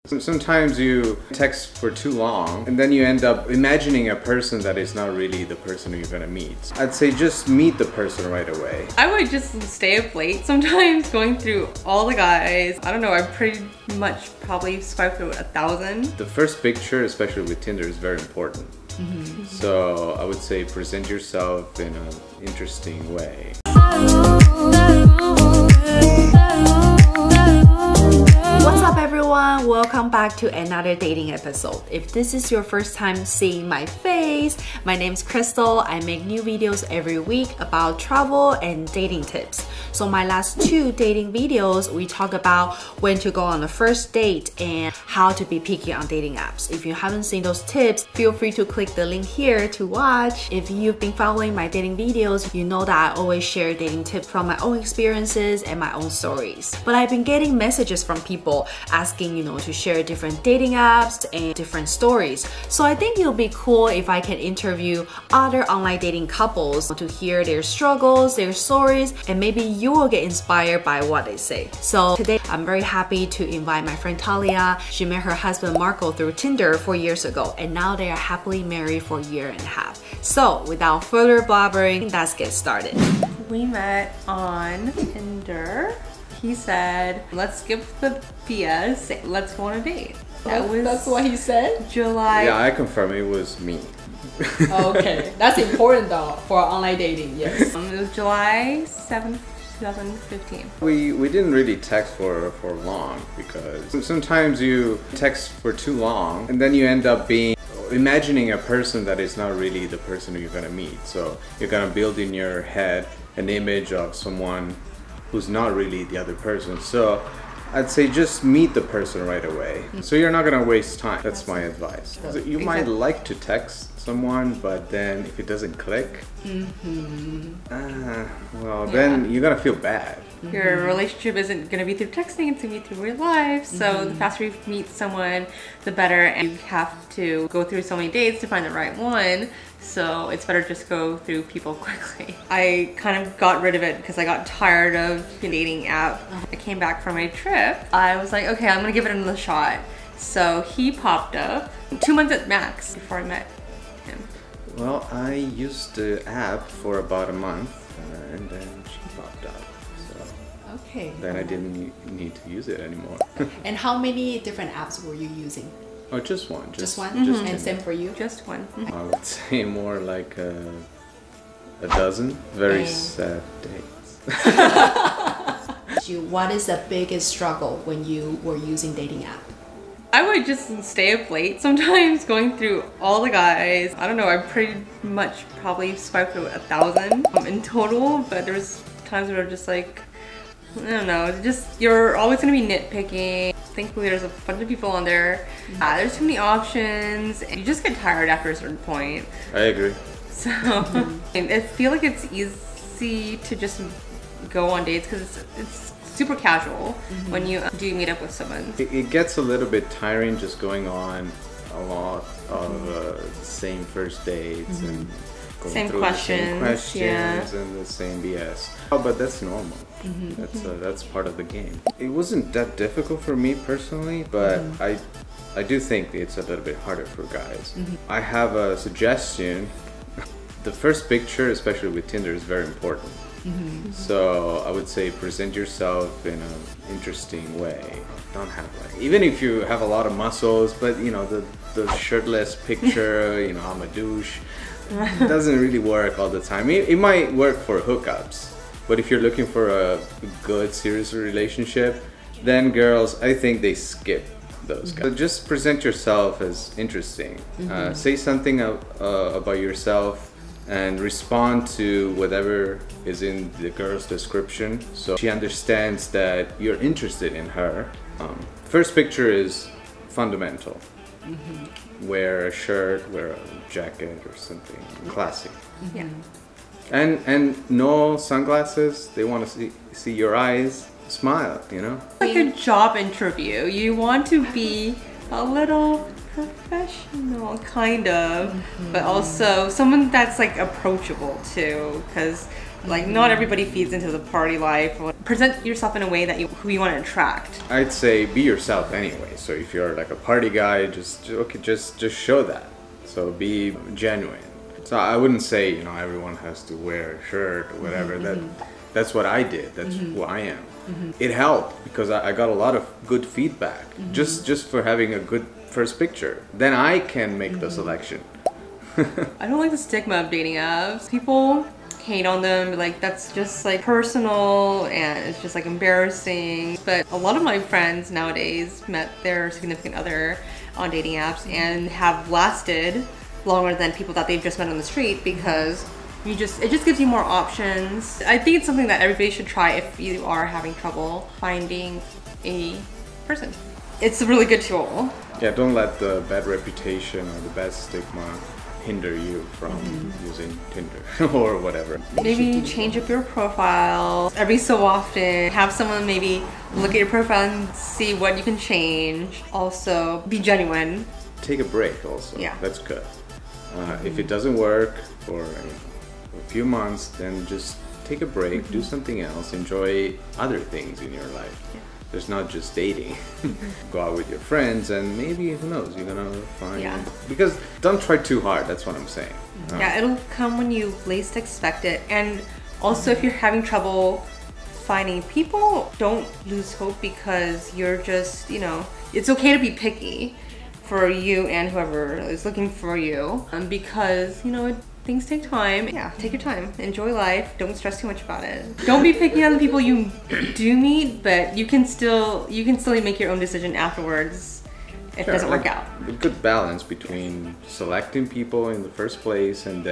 Sometimes you text for too long and then you end up imagining a person that is not really the person you're gonna meet. I'd say just meet the person right away. I would just stay up late sometimes going through all the guys. I don't know, I pretty much probably swipe through 1,000. The first picture, especially with Tinder, is very important. So I would say present yourself in an interesting way. What's up everyone? Welcome back to another dating episode. If this is your first time seeing my face, my name's Crystal. I make new videos every week about travel and dating tips. So my last two dating videos, we talk about when to go on a first date and how to be picky on dating apps. If you haven't seen those tips, feel free to click the link here to watch. If you've been following my dating videos, you know that I always share dating tips from my own experiences and my own stories. But I've been getting messages from people asking, to share different dating apps and different stories. So I think it'll be cool if I can interview other online dating couples to hear their struggles, their stories, and maybe you will get inspired by what they say. So today I'm very happy to invite my friend Thalia. She met her husband Marco through Tinder 4 years ago, and now they are happily married for a year and a half. So without further blabbering, let's get started. We met on Tinder. He said, let's skip the BS, let's go on a date. That's what he said? July. Yeah, I confirm it was me. Okay, that's important though for online dating, yes. It was July 7th, 2015. We didn't really text for long because sometimes you text for too long and then you end up imagining a person that is not really the person you're gonna meet. So you're gonna build in your head an image of someone who's not really the other person. So I'd say just meet the person right away. So you're not gonna waste time. That's my advice. So you might like to text someone, but then if it doesn't click, then you're gonna feel bad. Your relationship isn't gonna be through texting, it's gonna be through real life. So the faster you meet someone, the better, and you have to go through so many dates to find the right one. So it's better just go through people quickly. I kind of got rid of it because I got tired of the dating app. I came back from a trip. I was like, okay, I'm gonna give it another shot. So he popped up 2 months at max before I met him. Well, I used the app for about a month and then she popped up. So okay. Then I didn't need to use it anymore. And how many different apps were you using? Oh, just one. Just one? And same for you? Just one. I would say more like a dozen. Very sad dates. What is the biggest struggle when you were using dating app? I would just stay up late sometimes going through all the guys. I don't know, I pretty much probably swiped through 1,000 in total, but there was times where I'm just like, I don't know, just you're always gonna be nitpicking. Thankfully there's a bunch of people on there. There's too many options and you just get tired after a certain point. I agree. So I feel like it's easy to just go on dates because it's super casual when you do meet up with someone. It gets a little bit tiring just going on a lot of same first dates and going Same through questions, the same yeah. questions and the same BS. Oh, but that's normal. That's part of the game. It wasn't that difficult for me personally, but I do think it's a little bit harder for guys. I have a suggestion. The first picture, especially with Tinder, is very important. So I would say present yourself in an interesting way. Don't have even if you have a lot of muscles, but the shirtless picture, I'm a douche. It doesn't really work all the time. It might work for hookups, but if you're looking for a good, serious relationship, then girls, I think they skip those guys. So just present yourself as interesting. Say something about yourself and respond to whatever is in the girl's description so she understands that you're interested in her. First picture is fundamental. Wear a shirt, wear a jacket or something classic. Yeah. And no sunglasses. They want to see your eyes. Smile, Like a job interview, you want to be a little professional, kind of, but also someone that's like approachable too, because Like not everybody feeds into the party life. Present yourself in a way that who you want to attract. I'd say be yourself anyway. So if you're like a party guy, just show that. So be genuine. So I wouldn't say, you know, everyone has to wear a shirt or whatever. That's what I did. That's who I am. It helped because I got a lot of good feedback just for having a good first picture. Then I can make the selection. I don't like the stigma of dating apps. People hate on them, like that's just like personal and it's just like embarrassing. But a lot of my friends nowadays met their significant other on dating apps and have lasted longer than people that they've just met on the street because it just gives you more options. I think it's something that everybody should try if you are having trouble finding a person. It's a really good tool. Yeah, don't let the bad reputation or the bad stigma hinder you from using Tinder or whatever. Maybe change up your profile every so often. Have someone maybe look at your profile and see what you can change. Also, be genuine. Take a break also. Yeah. That's good. If it doesn't work for a few months, then just take a break, do something else, enjoy other things in your life. Yeah. There's not just dating. Go out with your friends and maybe, who knows, you're gonna find... Yeah. Because don't try too hard, that's what I'm saying. Yeah, it'll come when you least expect it. And also if you're having trouble finding people, don't lose hope because you're just, you know, it's okay to be picky for you and whoever is looking for you. Because, you know, things take time. Yeah, take your time. Enjoy life. Don't stress too much about it. Don't be picky on the people you do meet, but you can still make your own decision afterwards if it doesn't work out. A good balance between selecting people in the first place and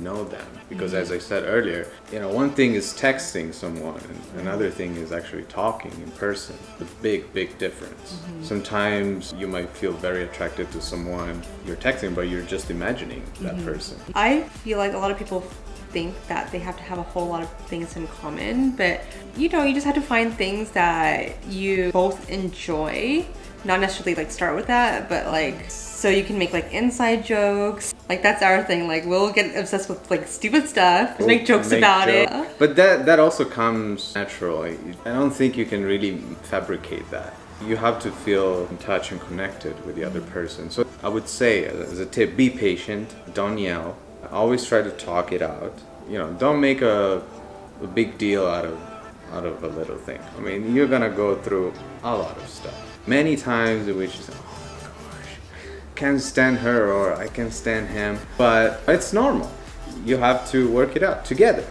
know them. Because as I said earlier, you know, one thing is texting someone, and another thing is actually talking in person. The big difference. Sometimes you might feel very attracted to someone you're texting, but you're just imagining that person. I feel like a lot of people think that they have to have a whole lot of things in common, but you know, you just have to find things that you both enjoy. Not necessarily like start with that, but like so you can make like inside jokes. Like that's our thing. Like we'll get obsessed with like stupid stuff, make jokes about it. But that also comes naturally. I don't think you can really fabricate that. You have to feel in touch and connected with the other person. So I would say as a tip, be patient, don't yell. Always try to talk it out. You know, don't make a big deal out of a little thing. I mean, you're gonna go through a lot of stuff. Many times in which you say, oh my gosh, can't stand her or I can't stand him. But it's normal. You have to work it out together.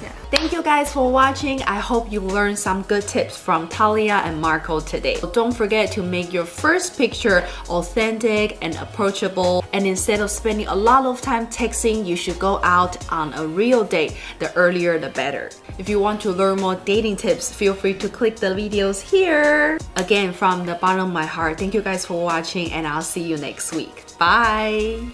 Yeah. Thank you guys for watching. I hope you learned some good tips from Thalia and Marco today. Don't forget to make your first picture authentic and approachable. And instead of spending a lot of time texting, you should go out on a real date. The earlier the better. If you want to learn more dating tips, feel free to click the videos here. Again, from the bottom of my heart, thank you guys for watching and I'll see you next week. Bye!